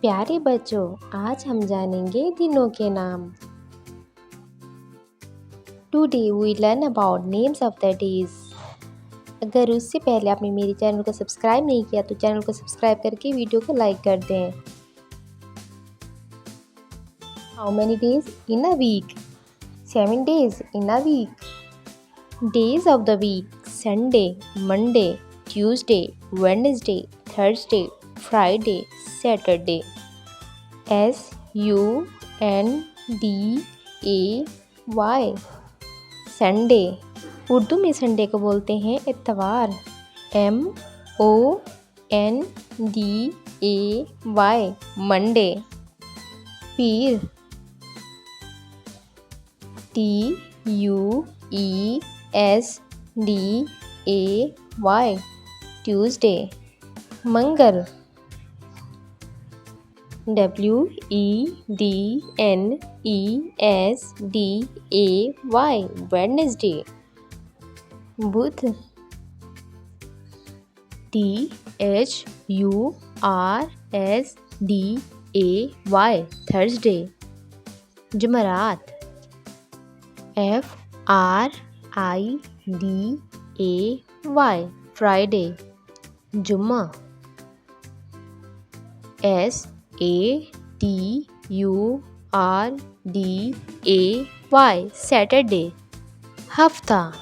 प्यारे बच्चों, आज हम जानेंगे दिनों के नाम। Today we learn about names of the days. अगर उससे पहले आपने मेरे चैनल को सब्सक्राइब नहीं किया तो चैनल को सब्सक्राइब करके वीडियो को लाइक कर दें। How many days in a week? 7 days in a week. Days of the week: Sunday, Monday, Tuesday, Wednesday, Thursday, Friday, Saturday. Sunday, Sunday. Urdu में संडे को बोलते हैं इतवार। MONDAY, Monday. पीर, TUESDAY, ट्यूसडे। मंगल, WEDNESDAY, Wednesday. बुध, THURSDAY, Thursday. जुमरात, FRIDAY, Friday. जुम्मा, SATURDAY, Saturday. हफ्ता।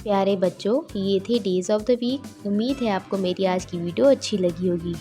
प्यारे बच्चों, ये थे डेज ऑफ द वीक। उम्मीद है आपको मेरी आज की वीडियो अच्छी लगी होगी।